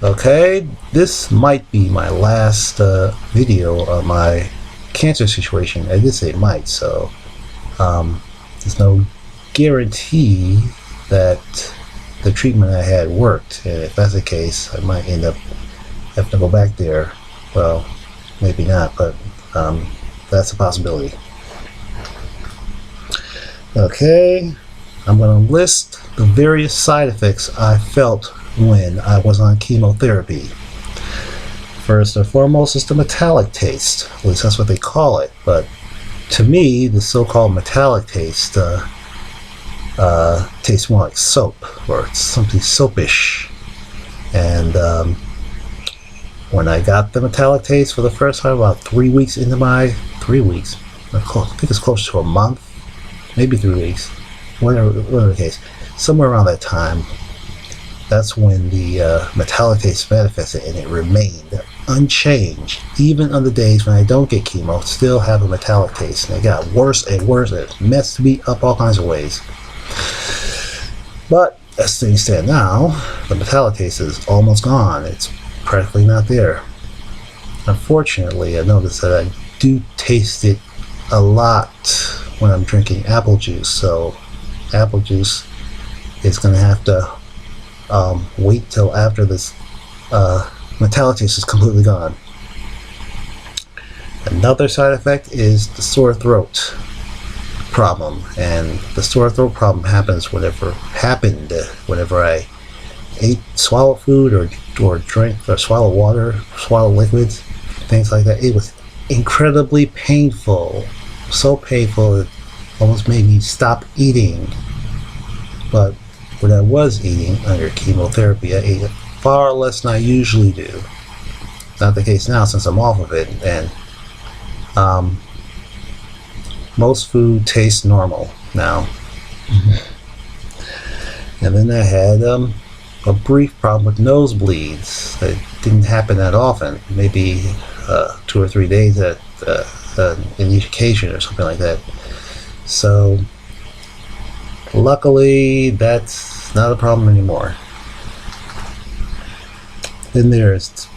Okay, this might be my last video on my cancer situation. I did say it might, so there's no guarantee that the treatment I had worked. And if that's the case, I might end up having to go back there. Well, maybe not, but that's a possibility. Okay, I'm going to list the various side effects I felt when I was on chemotherapy. First and foremost is the metallic taste. At least that's what they call it. But to me, the so-called metallic taste tastes more like soap, or something soapish. And when I got the metallic taste for the first time, about 3 weeks into my 3 weeks, I think it's close to a month, maybe 3 weeks, whatever the case, somewhere around that time. That's when the metallic taste manifested, and it remained unchanged even on the days when I don't get chemo. Still have a metallic taste, and it got worse and worse. It messed me up all kinds of ways. But as things stand now, the metallic taste is almost gone. It's practically not there. Unfortunately, I noticed that I do taste it a lot when I'm drinking apple juice. So apple juice is going to have to wait till after this metallic taste is completely gone. Another side effect is the sore throat problem, and the sore throat problem happened whenever I swallow food or drink or swallow water, swallow liquids, things like that. It was incredibly painful, so painful it almost made me stop eating. But when I was eating under chemotherapy, I ate far less than I usually do. Not the case now since I'm off of it, and most food tastes normal now. And then I had a brief problem with nosebleeds. It didn't happen that often, maybe 2 or 3 days at in each occasion or something like that. So luckily that's not a problem anymore. Then there's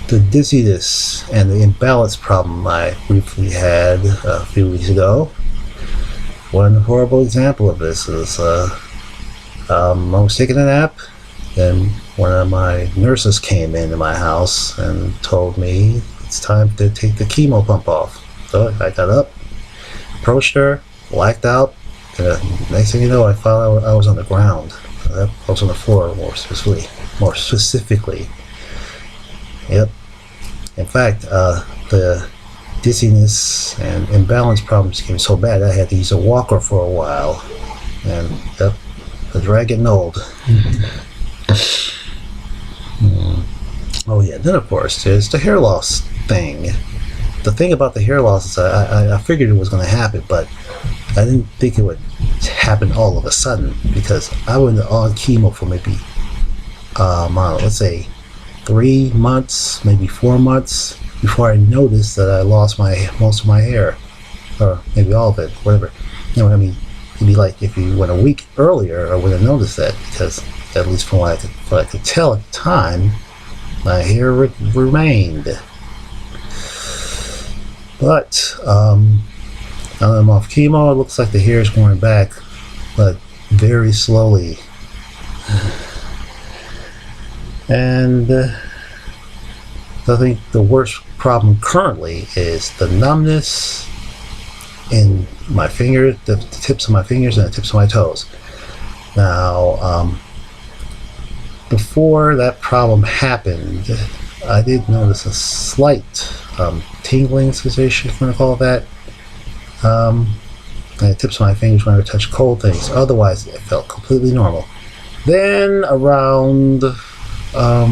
the dizziness and the imbalance problem I briefly had a few weeks ago. One horrible example of this is I was taking a nap, and one of my nurses came into my house and told me it's time to take the chemo pump off. So I got up, approached her, blacked out, and next thing you know, I found I was on the ground. I was on the floor, more specifically. Yep. In fact, the dizziness and imbalance problems became so bad I had to use a walker for a while. And yep, the drag getting old. Oh yeah, then of course there's the hair loss thing. The thing about the hair loss is I figured it was going to happen, but I didn't think it would happen all of a sudden, because I went on chemo for maybe, let's say 3 months, maybe 4 months before I noticed that I lost most of my hair, or maybe all of it, whatever. You know what I mean? It'd be like if you went a week earlier, I would have noticed that, because at least from what I could tell at the time, my hair remained. But now that I'm off chemo, it looks like the hair is growing back, but very slowly. And I think the worst problem currently is the numbness in my fingers, the tips of my fingers and the tips of my toes. Now, before that problem happened, I did notice a slight tingling sensation, if you want to call it that. And the tips of my fingers when I would touch cold things. Otherwise, it felt completely normal. Then around I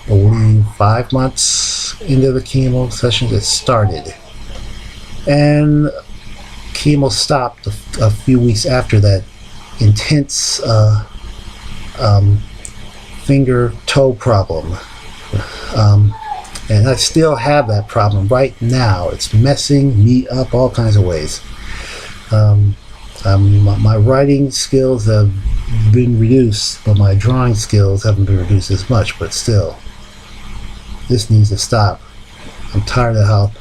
believe 5 months into the chemo sessions, it started, and chemo stopped a few weeks after that intense finger toe problem, and I still have that problem right now. It's messing me up all kinds of ways. My writing skills have been reduced, but my drawing skills haven't been reduced as much, but still, this needs to stop. I'm tired of how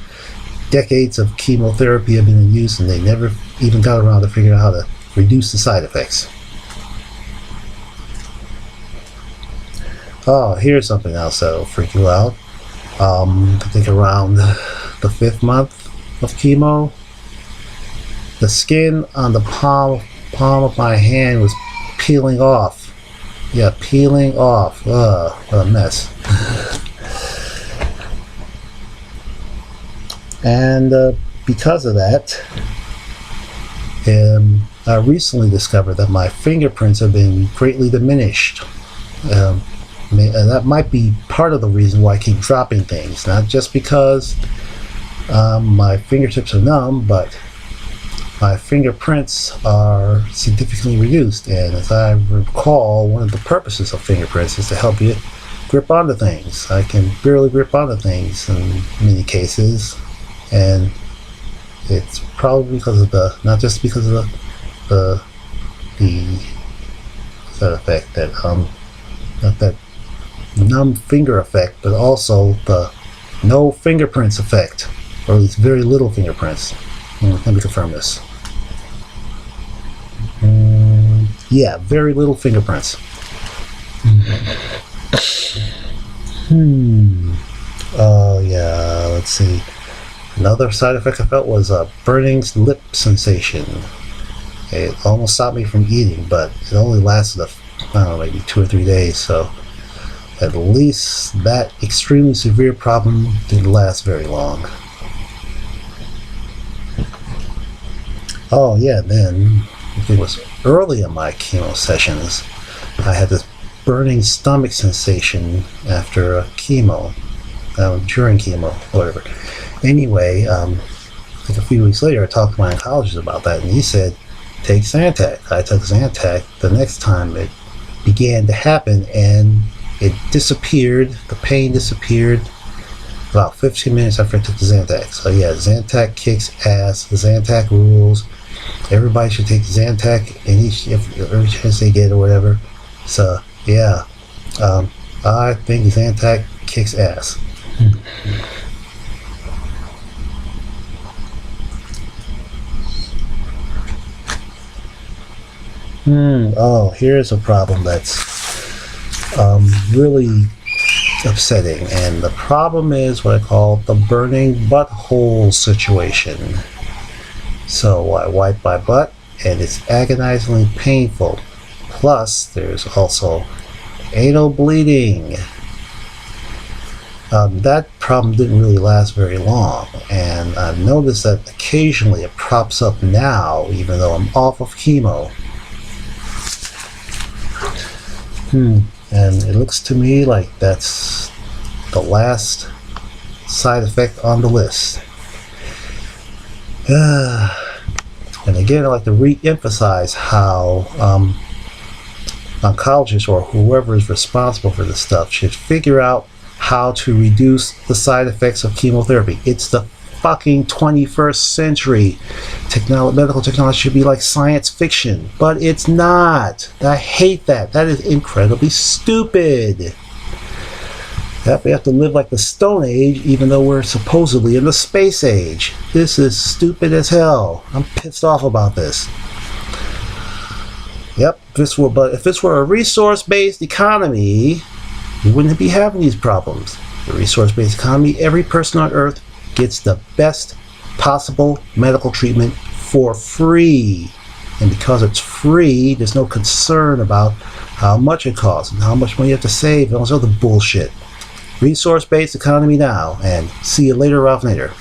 decades of chemotherapy have been in use and they never even got around to figuring out how to reduce the side effects. Oh, here's something else that'll freak you out. I think around the 5th month of chemo, the skin on the palm of my hand was peeling off. Yeah, peeling off. What a mess. And because of that, I recently discovered that my fingerprints have been greatly diminished. And that might be part of the reason why I keep dropping things. Not just because my fingertips are numb, but my fingerprints are significantly reduced. And as I recall, one of the purposes of fingerprints is to help you grip onto things. I can barely grip onto things in many cases. And it's probably because of not just because of the side effect that not that numb finger effect, but also the no fingerprints effect, or at least very little fingerprints. Let me confirm this. Yeah, very little fingerprints. Oh yeah, let's see. Another side effect I felt was a burning lip sensation. It almost stopped me from eating, but it only lasted, I don't know, maybe 2 or 3 days, so at least that extremely severe problem didn't last very long. Oh yeah, then it was early in my chemo sessions. I had this burning stomach sensation after chemo, during chemo, whatever. Anyway, I think a few weeks later I talked to my oncologist about that, and he said, take Zantac. I took Zantac. The next time it began to happen, and it disappeared. The pain disappeared about 15 minutes after I took the Zantac. So yeah, Zantac kicks ass. The Zantac rules. Everybody should take Zantac every chance they get or whatever. So yeah, I think Zantac kicks ass. Oh, here's a problem that's really upsetting, and the problem is what I call the burning butthole situation. So I wipe my butt, and it's agonizingly painful. Plus, there's also anal bleeding. That problem didn't really last very long, and I've noticed that occasionally it props up now, even though I'm off of chemo. And it looks to me like that's the last side effect on the list. And again, I'd like to re-emphasize how oncologists or whoever is responsible for this stuff should figure out how to reduce the side effects of chemotherapy. It's the fucking 21st century. Medical technology should be like science fiction, but it's not. I hate that. That is incredibly stupid. We have to live like the Stone Age, even though we're supposedly in the space age. This is stupid as hell. I'm pissed off about this. Yep, if this were a resource-based economy, we wouldn't be having these problems. The resource-based economy, every person on Earth gets the best possible medical treatment for free. And because it's free, there's no concern about how much it costs and how much money you have to save and all this other bullshit. Resource-based economy now, and see you later, Ralph Nader.